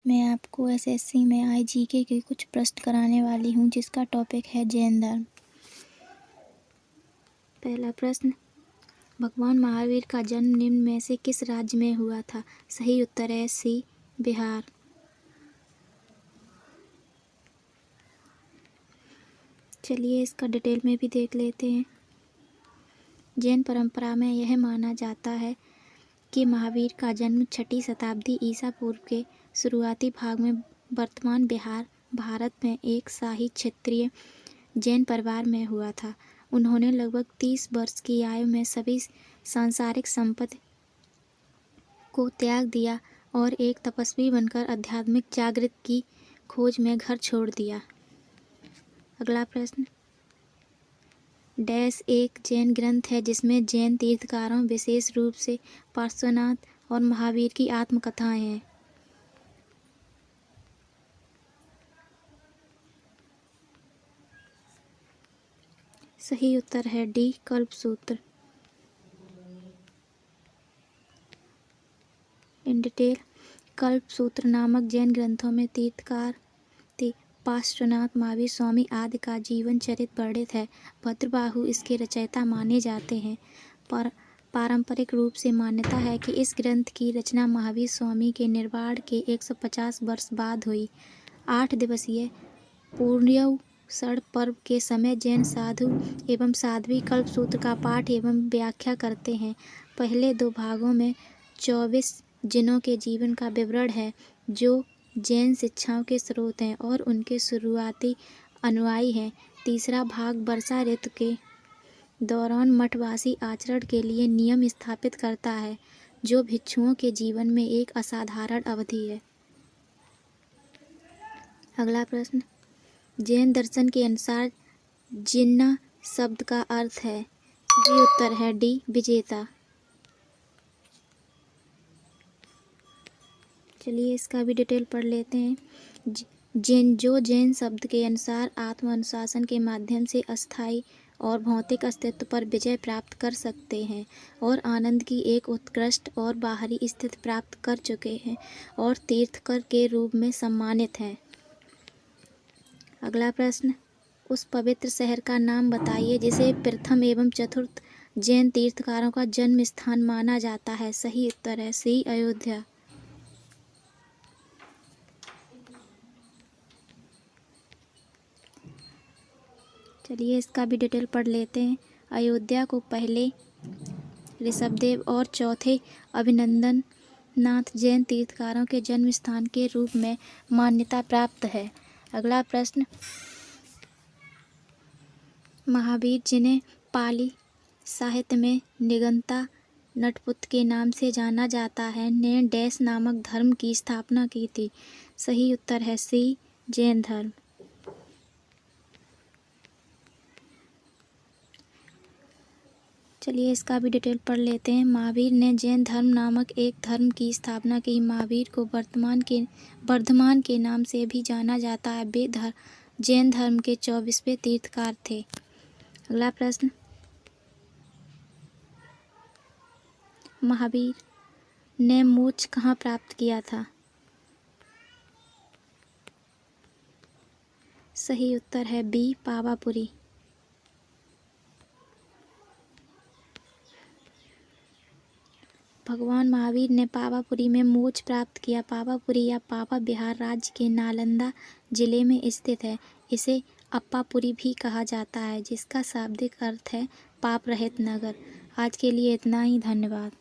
मैं आपको एसएससी में आईजीके के कुछ प्रश्न कराने वाली हूँ जिसका टॉपिक है जैन धर्म। पहला प्रश्न, भगवान महावीर का जन्म निम्न में से किस राज्य में हुआ था? सही उत्तर है सी, बिहार। चलिए इसका डिटेल में भी देख लेते हैं। जैन परंपरा में यह माना जाता है कि महावीर का जन्म 6वीं शताब्दी ईसा पूर्व के शुरुआती भाग में वर्तमान बिहार, भारत में एक शाही क्षत्रिय जैन परिवार में हुआ था। उन्होंने लगभग 30 वर्ष की आयु में सभी सांसारिक संपत्ति को त्याग दिया और एक तपस्वी बनकर आध्यात्मिक जागृति की खोज में घर छोड़ दिया। अगला प्रश्न, डैश एक जैन ग्रंथ है जिसमें जैन तीर्थकारों विशेष रूप से पार्श्वनाथ और महावीर की आत्मकथाएं हैं? सही उत्तर है D, Kalpasutra. In detail, Kalpasutra नामक जैन ग्रंथों में तीर्थकार पार्श्वनाथ, महावीर स्वामी आदि का जीवन चरित्र वर्णित है। भद्रबाहु इसके रचयिता माने जाते हैं। पारंपरिक रूप से मान्यता है कि इस ग्रंथ की रचना महावीर स्वामी के निर्वाण के 150 वर्ष बाद हुई। 8 दिवसीय पूर्ण्योत्सव पर्व के समय जैन साधु एवं साध्वी कल्पसूत्र का पाठ एवं व्याख्या करते हैं। पहले 2 भागों में 24 जिनों के जीवन का विवरण है जो जैन शिक्षाओं के स्रोत हैं और उनके शुरुआती अनुयायी हैं। तीसरा भाग वर्षा ऋतु के दौरान मठवासी आचरण के लिए नियम स्थापित करता है जो भिक्षुओं के जीवन में एक असाधारण अवधि है। अगला प्रश्न, जैन दर्शन के अनुसार जिन्ना शब्द का अर्थ है? सही उत्तर है डी, विजेता। चलिए इसका भी डिटेल पढ़ लेते हैं। जैन शब्द के अनुसार आत्म अनुशासन के माध्यम से अस्थायी और भौतिक अस्तित्व पर विजय प्राप्त कर सकते हैं और आनंद की एक उत्कृष्ट और बाहरी स्थिति प्राप्त कर चुके हैं और तीर्थकर के रूप में सम्मानित हैं। अगला प्रश्न, उस पवित्र शहर का नाम बताइए जिसे प्रथम एवं चतुर्थ जैन तीर्थकारों का जन्म स्थान माना जाता है? सही उत्तर है सी, अयोध्या। चलिए इसका भी डिटेल पढ़ लेते हैं। अयोध्या को पहले ऋषभदेव और चौथे अभिनंदननाथ जैन तीर्थकारों के जन्म स्थान के रूप में मान्यता प्राप्त है। अगला प्रश्न, महावीर जिन्हें पाली साहित्य में निगंता नटपुत के नाम से जाना जाता है ने डैश नामक धर्म की स्थापना की थी? सही उत्तर है सी, जैन धर्म। चलिए इसका भी डिटेल पढ़ लेते हैं। महावीर ने जैन धर्म नामक एक धर्म की स्थापना की। महावीर को वर्धमान के नाम से भी जाना जाता है। वे जैन धर्म के 24वें तीर्थकार थे। अगला प्रश्न, महावीर ने मोक्ष कहाँ प्राप्त किया था? सही उत्तर है बी, पावापुरी। भगवान महावीर ने पावापुरी में मोक्ष प्राप्त किया। पावापुरी या पावा बिहार राज्य के नालंदा जिले में स्थित है। इसे अप्पापुरी भी कहा जाता है जिसका शाब्दिक अर्थ है पाप रहित नगर। आज के लिए इतना ही, धन्यवाद।